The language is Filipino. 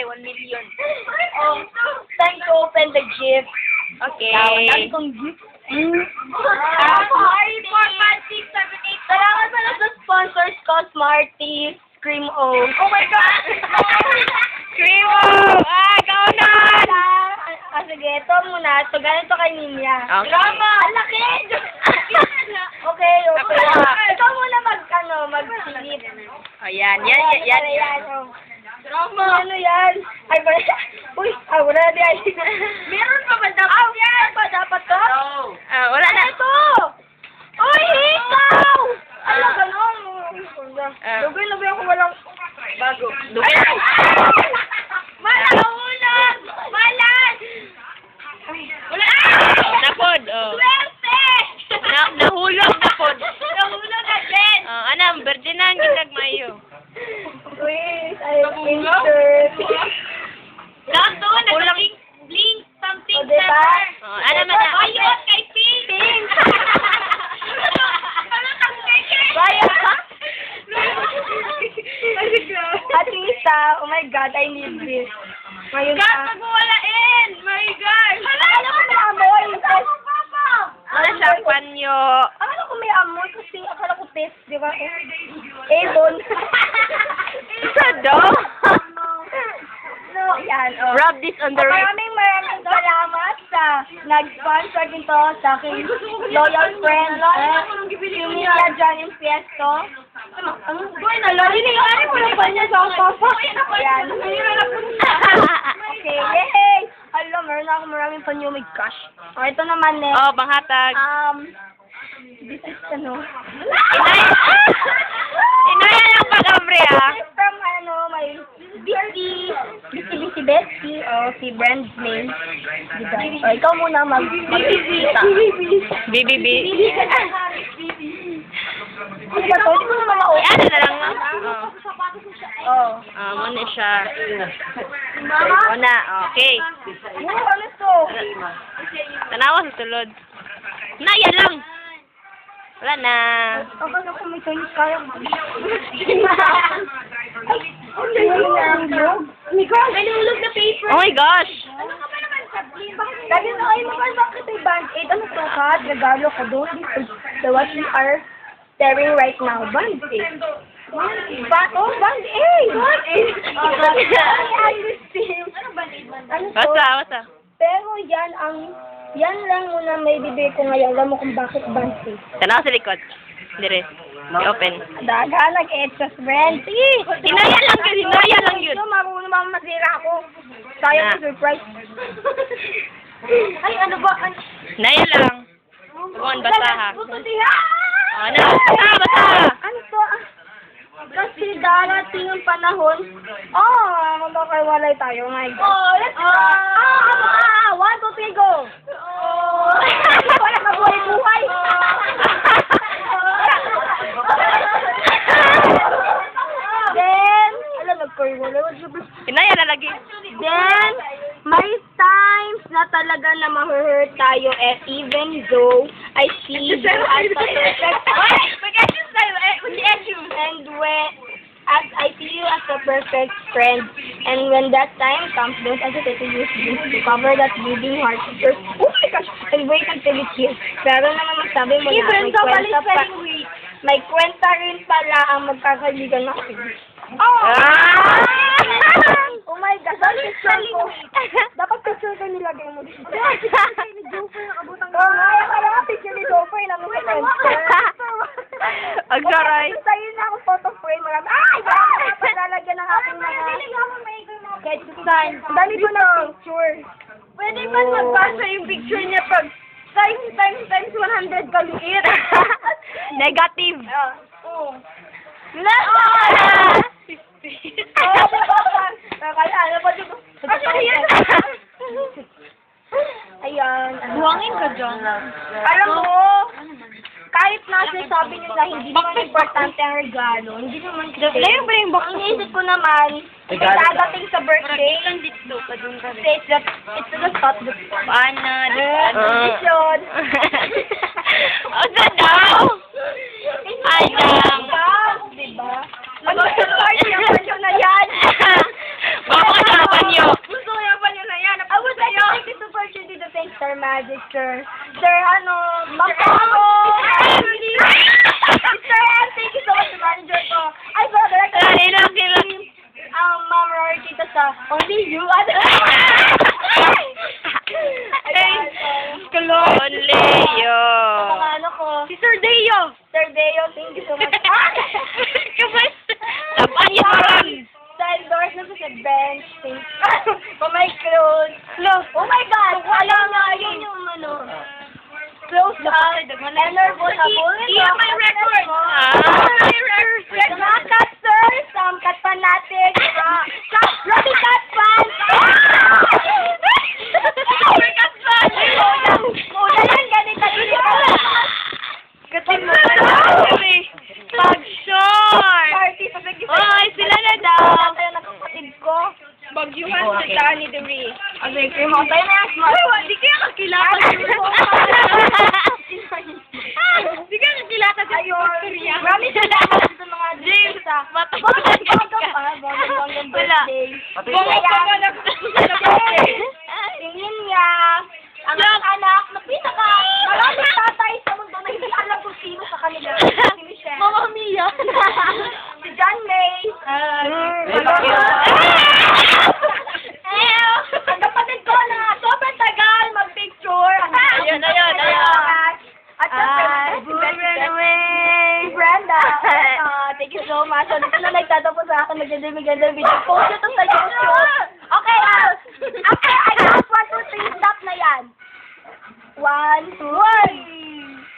1 million. Time to open the gift. Okay. Dami kong gift. 3, 4, 5, 6, 7, 8. Salamat pala sa sponsors ko, Smarties, Cream Oak. Oh my God! Cream Oak! Ah, ikaw na! Sige, ito muna. So, ganito kay Ninya. Okay. Drama! Ang laki! Okay. Ikaw muna mag-silip. Oh, yan. Yan. Oh. Drama! Ano yan? Ay, uy, wala na yan. Meron pa ba dapat yan? Pa dapat to? Wala na. Ito! Uy, ikaw! Ano, ganon? Lugay ako walang bago. Lugay. Malaulan! Malan! Wala! Napod, oh. Swerte! Nahulog na pod. Nahulog agad! Anam, berdinan kitag mayo. Wait, I insert. Sakto, Kulang- blink something O, diba? Ano man na? Bayot kay Pink! Pink! Bayot ka? Ate Isa, oh my God, I need this. Ngayon Pagwalain! My God! Akala ko may amoy. Wala siyang panyo. Akala ko may amoy kasi akala ko test, di ba? Avon. Isa daw? No, yan. Oh. Rub this on the wrist. Maraming salamat sa nag-sponsor nito sa aking loyal friend. Si Mila John Fiesto. Boy, nalalinig ko lang pa niya sa papa. Yan. Okay, yay! Alam, meron ako maraming panyo. Oh my gosh. Oh, ito naman eh. Oh, panghatag. This is ano. Inaya lang pag-abre, ah. This is from my Betsy. Oh, si brand name. Diba? Oh, ikaw muna mag-bisita. BBB. Ano ba to? Hindi ko naman Ay, ano na lang, ma'am? Oh. Muna siya. Mama? Una, okay. Ano to? Tanawa sa tulod. Naya lang. Wala na. Ako kung may toilet kaya mo. Ay, my God, nalulog na paper. Oh my gosh. Ano ka ba naman, Sablin? Lagi na kayo naman, bakit may band-aid? Ano to, Kat? Regalo ka doon. This is what we are staring right now. Band-aid. Band-aid! Band-aid! Ano to? Wasa. Pero yan lang muna may bibig ko ngayon. Alam mo kung bakit band-aid. Tanawa sa likod. Dire. I-open. Daga, nag-exas, friend. Hinaya lang yun. Ito, marunong mga masira ako. Sayang Na. yung surprise. Ay, ano ba? Naya lang. Huwag basa ha. Bututiha! Ano? Basa! Ano to? Kasi darating yung panahon. Magkakawalay tayo. My God. Oh, let's go. 1, 2, 3, go. Wala ka buhay-buhay. Then, nagkawalay. Hinaya na lagi. Then, may times na talaga na ma-hurt tayo even though I see you as a perfect as I see you as a perfect friend. And when that time comes, don't hesitate to use this to cover that bleeding heart. Oh my gosh! And wait until it's here. Pero naman magsabi mo na may kwenta rin pala ang magkakaligan natin. Oh my God, dapat picture ko nilagay mo dito. Picture ni Joker, nakabutang ko. Kaya nga picture ni Joker, namin sa monster. Agsaray. Sa'yo na akong photo frame. Ay! Paglalagyan ng aking mga sketch design. Dami ko na picture. Pwede ba magbasa yung picture niya pag times 100 kaliit? Negative. Oo. Ayan. Buhangin ka dyan. Alam mo, kahit nasa sabi nyo na hindi naman importante ang regalo, hindi naman kasi. Ang iniisip ko naman, dadating sa birthday, it's the thought that Paano? decision. O, sa daw? Alam. Diba? Mag-support yung na yan. Baka ka Mr. Magkano. Mr. M, thank you so much sa manager ko. Ay, ba, director. Ilang kilo? Ma'am Rorita sa Only You. Only you. Ano ko? Si Sir Deo. Sir Deo, thank you so much. Kamusta? Tapan niyo lang. Sa endorsement sa bench, thank you. For my clothes. Oh my God! Alam nga, yun yung close up. Enervotable. Iya, may record. Sa mga cat sir, some cat fanatic. Robbie cat fan. Cat fan. Una lang, ganito. Katin mo pa Pag-short. Party, pasagis. Oy, sila na daw. Tayo ng kapatid ko. Bagyuhan sa Tani Diri. Okay, cream ako tayo na yung smart. Di kaya kakilata Di kaya kakilata sa Ayun. Maraming salamat sa mga James, bonggang birthday. Tingin niya, ang anak na pinaka maraming tatay sa mundo na hindi alam kung sino sa kanila. Si Michelle. Mama Mia. Si John May. Ang kapatid ko na sobrang tagal mag-picture. Ayun. At si Brenda. Thank you so much. So, dito na nagtatapos sa akin. Maganda video. Post ito sa YouTube. Okay, after I count 1, 2, 3, stop na yan. 1, 2, 1.